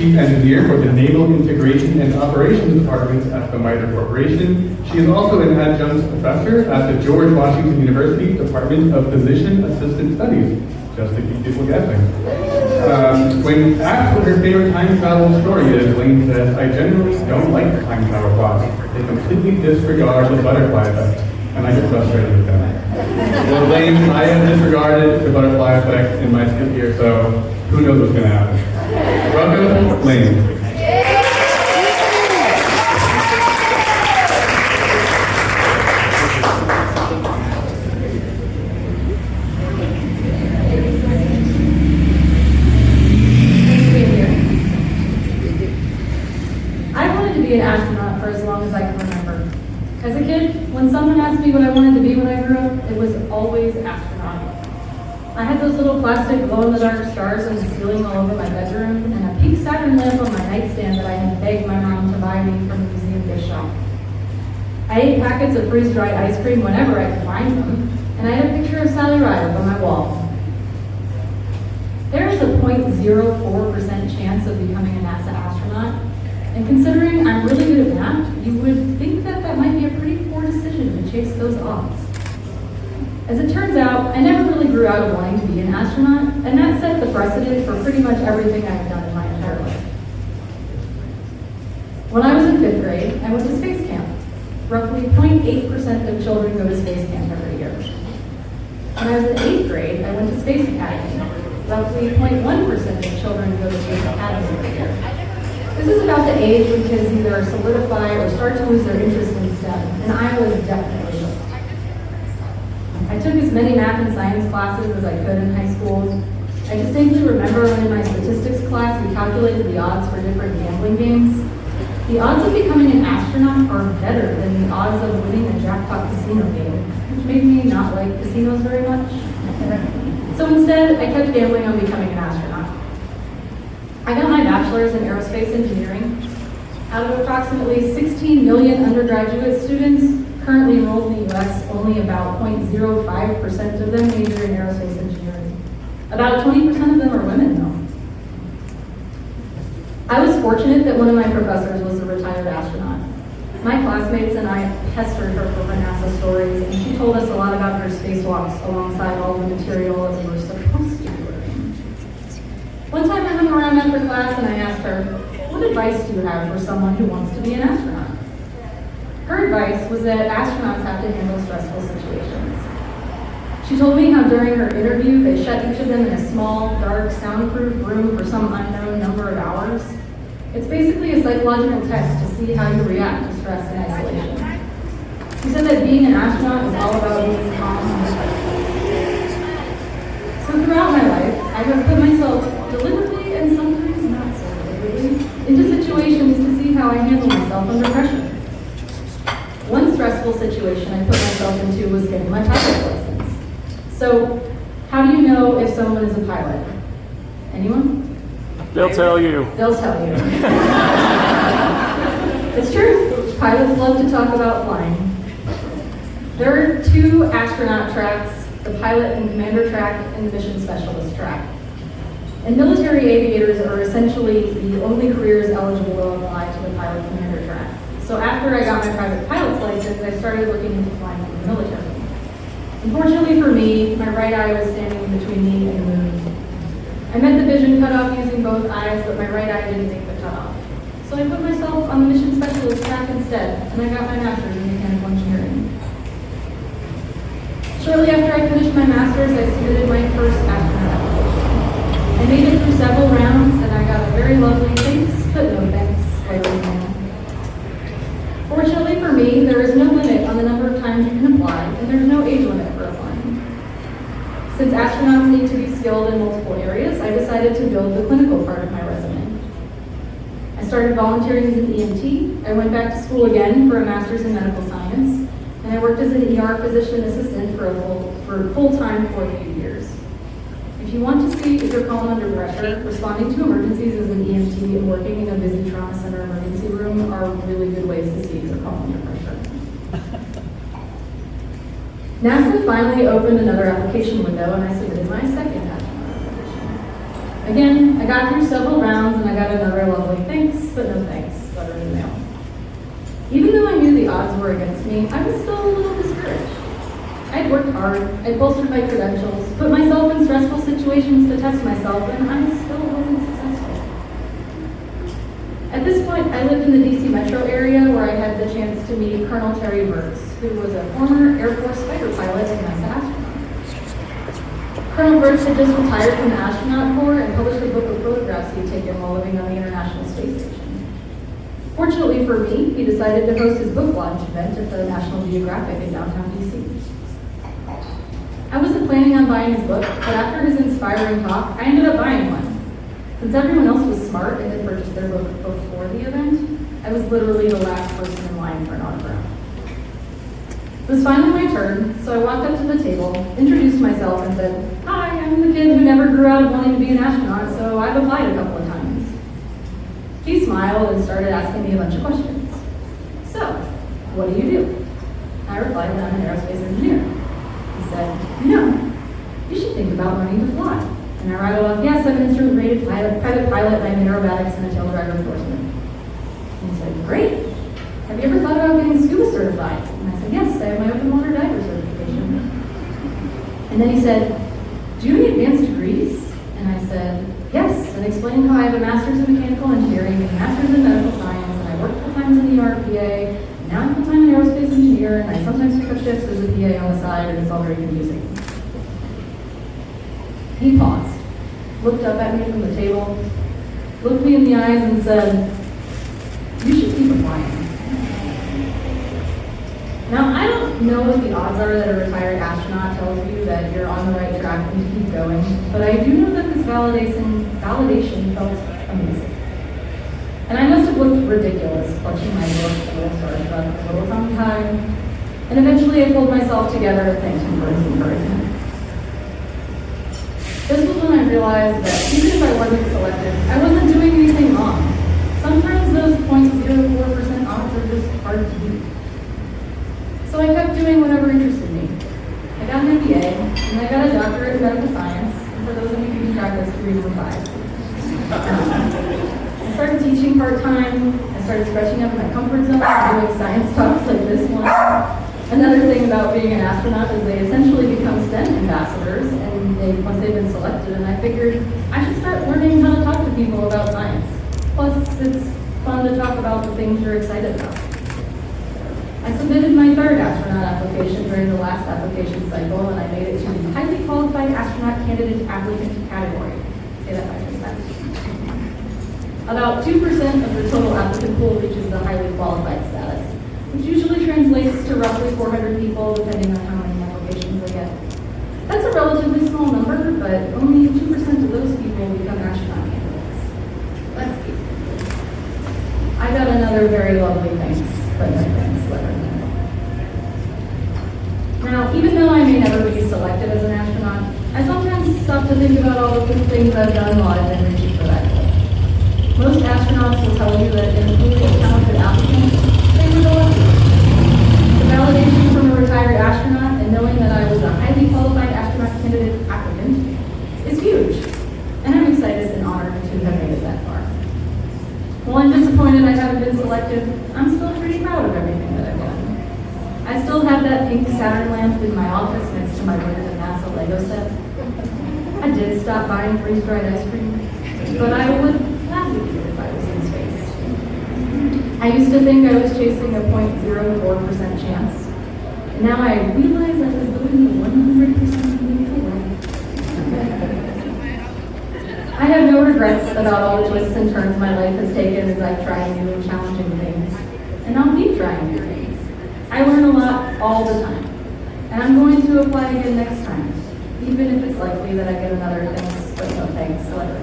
Chief Engineer for the Naval Integration and Operations Department at the MITRE Corporation. She is also an adjunct professor at the George Washington University Department of Physician Assistant Studies, just to keep people guessing. When asked what her favorite time travel story is, Lane says, "I generally don't like time travel plots. They completely disregard the butterfly effect, and I get frustrated with them." Well, Lane, I have disregarded the butterfly effect in my skit here, so who knows what's going to happen. Welcome, Lane. An astronaut for as long as I can remember. As a kid, when someone asked me what I wanted to be when I grew up, it was always astronaut. I had those little plastic glow-in-the-dark stars on the ceiling all over my bedroom, and a pink Saturn lamp on my nightstand that I had begged my mom to buy me from the museum gift shop. I ate packets of freeze-dried ice cream whenever I could find them, and I had a picture of Sally Ride up on my wall. There is a 0.04% chance of becoming a NASA astronaut. And considering I'm really good at math, you would think that that might be a pretty poor decision to chase those odds. As it turns out, I never really grew out of wanting to be an astronaut, and that set the precedent for pretty much everything I've done in my entire life. When I was in 5th grade, I went to space camp. Roughly 0.8% of children go to space camp every year. When I was in 8th grade, I went to Space Academy. Roughly 0.1% of children go to Space Academy every year. This is about the age when kids either solidify or start to lose their interest in STEM, and I was definitely hooked. I took as many math and science classes as I could in high school. I distinctly remember when in my statistics class we calculated the odds for different gambling games. The odds of becoming an astronaut are better than the odds of winning a jackpot casino game, which made me not like casinos very much. So instead, I kept gambling on becoming an astronaut. I got my bachelor's in aerospace engineering. Out of approximately 16 million undergraduate students currently enrolled in the US, only about 0.05% of them major in aerospace engineering. About 20% of them are women, though. I was fortunate that one of my professors was a retired astronaut. My classmates and I pestered her for her NASA stories, and she told us a lot about her spacewalks alongside all the material that we were supposed to be learning. One time I hung around after class and I asked her, "What advice do you have for someone who wants to be an astronaut?" Her advice was that astronauts have to handle stressful situations. She told me how during her interview they shut each of them in a small, dark, soundproof room for some unknown number of hours. It's basically a psychological test to see how you react to stress and isolation. She said that being an astronaut is all about being calm and respectful. So throughout my life, I have put myself deliberately and sometimes not so deliberately into situations to see how I handle myself under pressure. One stressful situation I put myself into was getting my pilot's license. So, how do you know if someone is a pilot? Anyone? They'll tell you. They'll tell you. It's true. Pilots love to talk about flying. There are 2 astronaut tracks, the pilot and commander track and the mission specialist track. And military aviators are essentially the only careers eligible to apply to the pilot commander track. So after I got my private pilot's license, I started looking into flying in the military. Unfortunately for me, my right eye was standing between me and the moon. I met the vision cutoff using both eyes, but my right eye didn't make the cutoff. So I put myself on the mission specialist track instead, and I got my master's in mechanical engineering. Shortly after I finished my master's, I submitted my first astronaut application. I made it through several rounds, and I got a very lovely thanks, but no thanks later email. Fortunately for me, there is no limit on the number of times you can apply, and there's no age limit for applying. Since astronauts need to be skilled in multiple areas, I decided to build the clinical part of my resume. I started volunteering as an EMT. I went back to school again for a master's in medical science, and I worked as an ER physician assistant for full-time for a few years. If you want to see if you're calm under pressure, responding to emergencies as an EMT and working in a busy trauma center emergency room are really good ways to see if you're calm under pressure. NASA finally opened another application window and I submitted my second astronaut application. Again, I got through several rounds and I got another I bolstered my credentials, put myself in stressful situations to test myself, and I still wasn't successful. At this point, I lived in the DC metro area where I had the chance to meet Colonel Terry Burks, who was a former Air Force fighter pilot and NASA astronaut. Colonel Burks had just retired from the astronaut corps and published a book of photographs he'd taken while living on the International Space Station. Fortunately for me, he decided to host his book launch event at the National Geographic in downtown DC. I wasn't planning on buying his book, but after his inspiring talk, I ended up buying one. Since everyone else was smart and had purchased their book before the event, I was literally the last person in line for an autograph. It was finally my turn, so I walked up to the table, introduced myself, and said, "Hi, I'm the kid who never grew out of wanting to be an astronaut, so I've applied a couple of times." He smiled and started asking me a bunch of questions. "So, what do you do?" I replied that I'm an aerospace engineer. He said, "You should think about learning to fly." And I rattled off, "Yes, I'm an instrument-rated private pilot, and I'm in aerobatics and a tail driver endorsement." And he said, "Great. Have you ever thought about getting scuba certified?" And I said, "Yes, I have my open water diver certification." And then he said, "Do you have any advanced degrees?" And I said, "Yes," and explained how I have a master's in mechanical engineering and a master's in medical science, and I work full-time as an ERPA, and now I'm full-time an aerospace engineer, and I sometimes pick up shifts as a PA on the side, and it's all very confusing. He paused, looked up at me from the table, looked me in the eyes and said, "You should keep applying." Now, I don't know what the odds are that a retired astronaut tells you that you're on the right track and to keep going, but I do know that this validation felt amazing. And I must have looked ridiculous clutching my book, a little starstruck, a little tongue-tied, and eventually I pulled myself together and thanked him for his encouragement. This was when I realized that even if I wasn't selected, I wasn't doing anything wrong. Sometimes those 0.04% odds are just hard to beat. So I kept doing whatever interested me. I got an MBA, and I got a doctorate in medical science, and for those of you who keep track, that's 3 over 5. I started teaching part-time, I started stretching out of my comfort zone, doing science talks like this one. Another thing about being an astronaut is they essentially become STEM ambassadors, and once they've been selected, and I figured I should start learning how to talk to people about science. Plus, it's fun to talk about the things you're excited about. I submitted my 3rd astronaut application during the last application cycle, and I made it to the highly qualified astronaut candidate applicant category. Say that 5 times fast. About 2% of the total applicant pool reaches the highly qualified status, which usually translates to roughly 400 people, depending on how many applications they get. That's a relatively small number, but only 2% of those people become astronaut candidates. Let's keep. I got another very lovely thanks, but no thanks letter. Now, even though I may never be selected as an astronaut, I sometimes stop to think about all the good things I've done while I've been reaching for that goal. Most astronauts will tell you that in a pool of talented applicants, they were the luckiest. The validation from a retired astronaut and knowing that I was a highly qualified astronaut candidate applicant is huge. And I'm excited and honored to have made it that far. While I'm disappointed I haven't been selected, I'm still pretty proud of everything that I've done. I still have that pink Saturn lamp in my office next to my branded NASA Lego set. I did stop buying freeze-dried ice cream, but I would gladly do it if I was in space. I used to think I was chasing a 0.04% chance, and now I realize I was living the 100% meaningful way. I have no regrets about all the twists and turns my life has taken as I've tried new and challenging things, and I'll keep trying new things. I learn a lot all the time, and I'm going to apply again next time, even if it's likely that I get another thanks but no thanks letter.